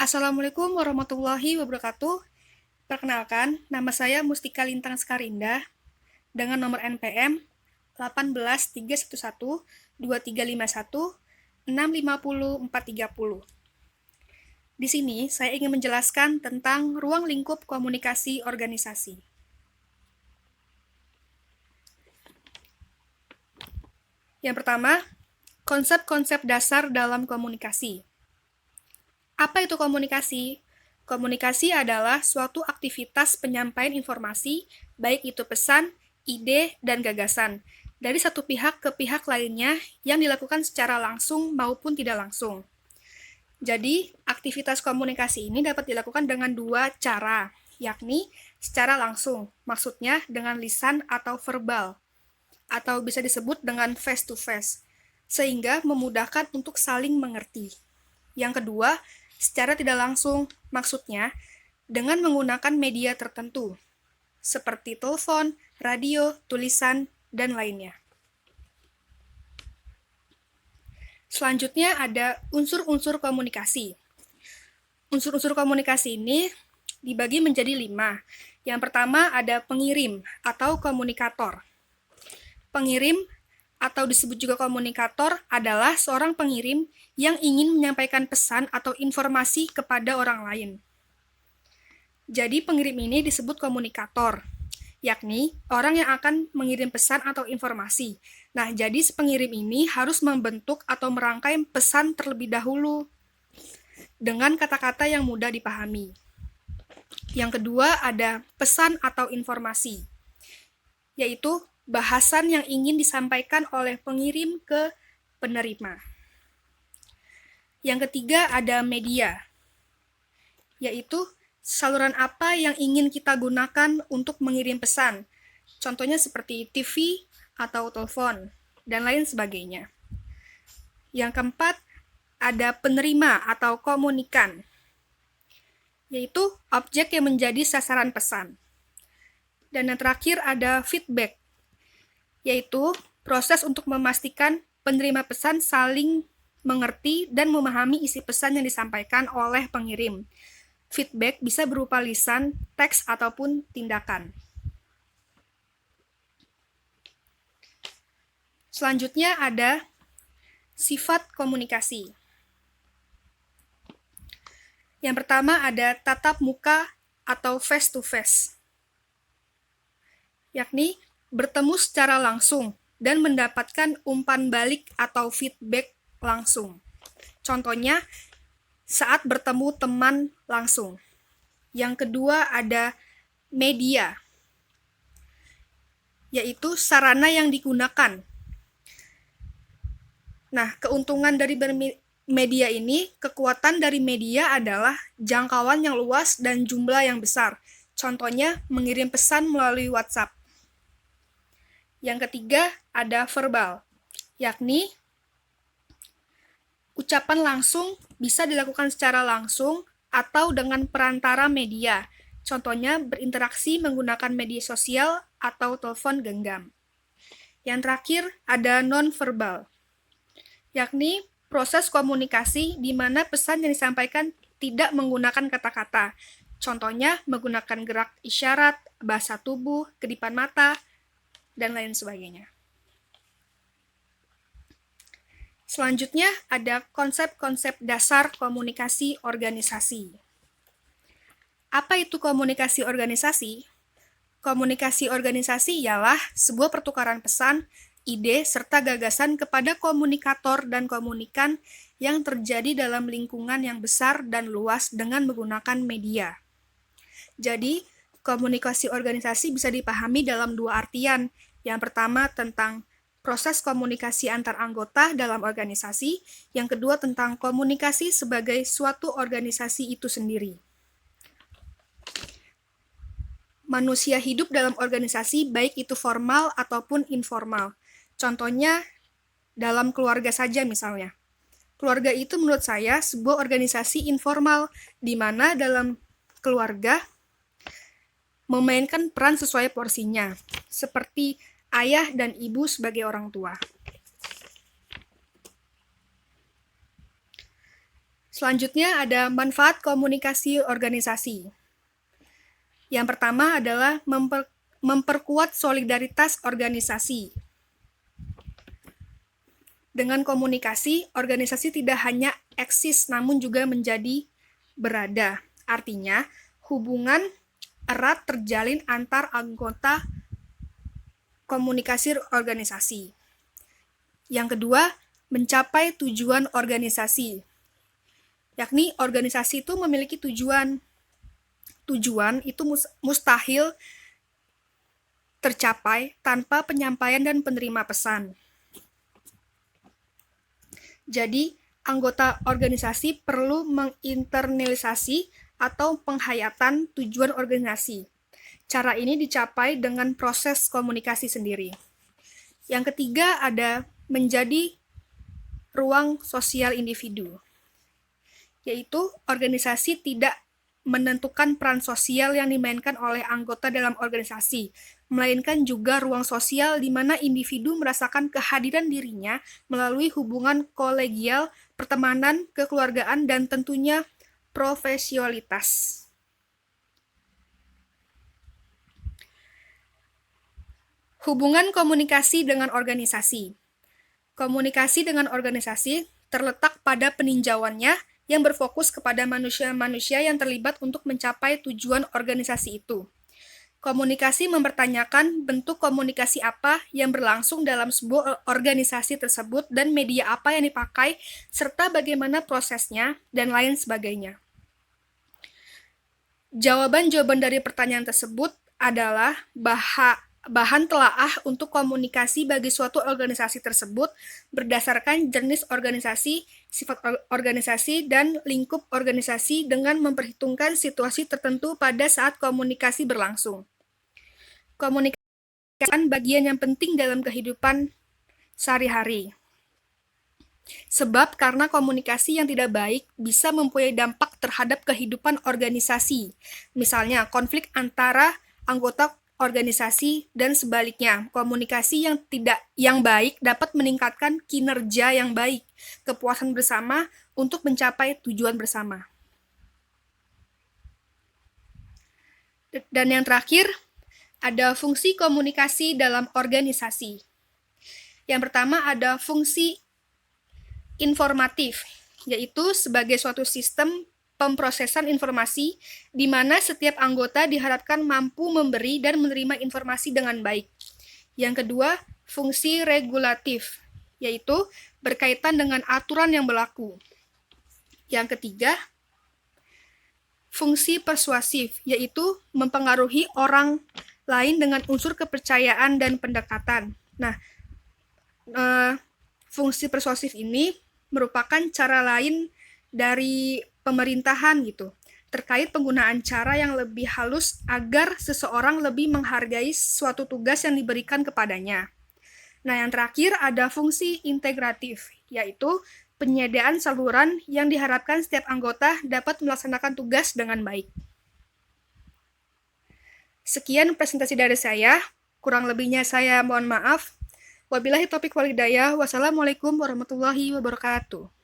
Assalamualaikum warahmatullahi wabarakatuh. Perkenalkan, nama saya Mustika Lintang Skarinda dengan nomor NPM 18311 2351 650 430. Di sini saya ingin menjelaskan tentang ruang lingkup komunikasi organisasi. Yang pertama, konsep-konsep dasar dalam komunikasi. Apa itu komunikasi? Komunikasi adalah suatu aktivitas penyampaian informasi, baik itu pesan, ide, dan gagasan, dari satu pihak ke pihak lainnya yang dilakukan secara langsung maupun tidak langsung. Jadi, aktivitas komunikasi ini dapat dilakukan dengan dua cara, yakni secara langsung, maksudnya dengan lisan atau verbal, atau bisa disebut dengan face-to-face, sehingga memudahkan untuk saling mengerti. Yang kedua, secara tidak langsung, maksudnya dengan menggunakan media tertentu, seperti telepon, radio, tulisan, dan lainnya. Selanjutnya ada unsur-unsur komunikasi. Unsur-unsur komunikasi ini dibagi menjadi 5. Yang pertama ada pengirim atau komunikator. Pengirim atau disebut juga komunikator adalah seorang pengirim yang ingin menyampaikan pesan atau informasi kepada orang lain. Jadi pengirim ini disebut komunikator, yakni orang yang akan mengirim pesan atau informasi. Nah, jadi pengirim ini harus membentuk atau merangkai pesan terlebih dahulu dengan kata-kata yang mudah dipahami. Yang kedua ada pesan atau informasi, yaitu bahasan yang ingin disampaikan oleh pengirim ke penerima. Yang ketiga ada media, yaitu saluran apa yang ingin kita gunakan untuk mengirim pesan. Contohnya seperti TV atau telepon, dan lain sebagainya. Yang keempat ada penerima atau komunikan, yaitu objek yang menjadi sasaran pesan. Dan yang terakhir ada feedback, yaitu proses untuk memastikan penerima pesan saling mengerti dan memahami isi pesan yang disampaikan oleh pengirim. Feedback bisa berupa lisan, teks, ataupun tindakan. Selanjutnya ada sifat komunikasi. Yang pertama ada tatap muka atau face-to-face, yakni bertemu secara langsung dan mendapatkan umpan balik atau feedback langsung. Contohnya, saat bertemu teman langsung. Yang kedua ada media, yaitu sarana yang digunakan. Nah, keuntungan dari media ini, kekuatan dari media adalah jangkauan yang luas dan jumlah yang besar. Contohnya, mengirim pesan melalui WhatsApp. Yang ketiga ada verbal, yakni ucapan langsung bisa dilakukan secara langsung atau dengan perantara media. Contohnya berinteraksi menggunakan media sosial atau telepon genggam. Yang terakhir ada non-verbal, yakni proses komunikasi di mana pesan yang disampaikan tidak menggunakan kata-kata. Contohnya menggunakan gerak isyarat, bahasa tubuh, kedipan mata, dan lain sebagainya. Selanjutnya ada konsep-konsep dasar komunikasi organisasi. Apa itu komunikasi organisasi? Komunikasi organisasi ialah sebuah pertukaran pesan, ide, serta gagasan kepada komunikator dan komunikan yang terjadi dalam lingkungan yang besar dan luas dengan menggunakan media. Jadi, komunikasi organisasi bisa dipahami dalam dua artian. Yang pertama tentang proses komunikasi antar anggota dalam organisasi, yang kedua tentang komunikasi sebagai suatu organisasi itu sendiri. Manusia hidup dalam organisasi baik itu formal ataupun informal. Contohnya dalam keluarga saja misalnya. Keluarga itu menurut saya sebuah organisasi informal di mana dalam keluarga memainkan peran sesuai porsinya, seperti ayah dan ibu sebagai orang tua. Selanjutnya ada manfaat komunikasi organisasi. Yang pertama adalah memperkuat solidaritas organisasi. Dengan komunikasi, organisasi tidak hanya eksis namun juga menjadi berada. Artinya, hubungan erat terjalin antar anggota komunikasi organisasi. Yang kedua, mencapai tujuan organisasi. Yakni organisasi itu memiliki tujuan. Tujuan itu mustahil tercapai tanpa penyampaian dan penerima pesan. Jadi, anggota organisasi perlu menginternalisasi atau penghayatan tujuan organisasi. Cara ini dicapai dengan proses komunikasi sendiri. Yang ketiga ada menjadi ruang sosial individu, yaitu organisasi tidak menentukan peran sosial yang dimainkan oleh anggota dalam organisasi, melainkan juga ruang sosial di mana individu merasakan kehadiran dirinya melalui hubungan kolegial, pertemanan, kekeluargaan, dan tentunya profesionalitas. Hubungan komunikasi dengan organisasi. Komunikasi dengan organisasi terletak pada peninjauannya yang berfokus kepada manusia-manusia yang terlibat untuk mencapai tujuan organisasi itu. Komunikasi mempertanyakan bentuk komunikasi apa yang berlangsung dalam sebuah organisasi tersebut dan media apa yang dipakai, serta bagaimana prosesnya, dan lain sebagainya. Jawaban-jawaban dari pertanyaan tersebut adalah bahan telaah untuk komunikasi bagi suatu organisasi tersebut berdasarkan jenis organisasi, sifat organisasi, dan lingkup organisasi dengan memperhitungkan situasi tertentu pada saat komunikasi berlangsung. Komunikasi adalah bagian yang penting dalam kehidupan sehari-hari. Sebab karena komunikasi yang tidak baik bisa mempunyai dampak terhadap kehidupan organisasi. Misalnya, konflik antara anggota organisasi dan sebaliknya. Komunikasi yang baik dapat meningkatkan kinerja yang baik, kepuasan bersama untuk mencapai tujuan bersama. Dan yang terakhir, ada fungsi komunikasi dalam organisasi. Yang pertama ada fungsi informatif, yaitu sebagai suatu sistem pemrosesan informasi di mana setiap anggota diharapkan mampu memberi dan menerima informasi dengan baik. Yang kedua, fungsi regulatif, yaitu berkaitan dengan aturan yang berlaku. Yang ketiga, fungsi persuasif, yaitu mempengaruhi orang lain dengan unsur kepercayaan dan pendekatan. Nah, fungsi persuasif ini merupakan cara lain dari pemerintahan gitu, terkait penggunaan cara yang lebih halus agar seseorang lebih menghargai suatu tugas yang diberikan kepadanya. Nah, yang terakhir ada fungsi integratif, yaitu penyediaan saluran yang diharapkan setiap anggota dapat melaksanakan tugas dengan baik. Sekian presentasi dari saya, kurang lebihnya saya mohon maaf. Wabillahi taufiq wal hidayah. Wassalamualaikum warahmatullahi wabarakatuh.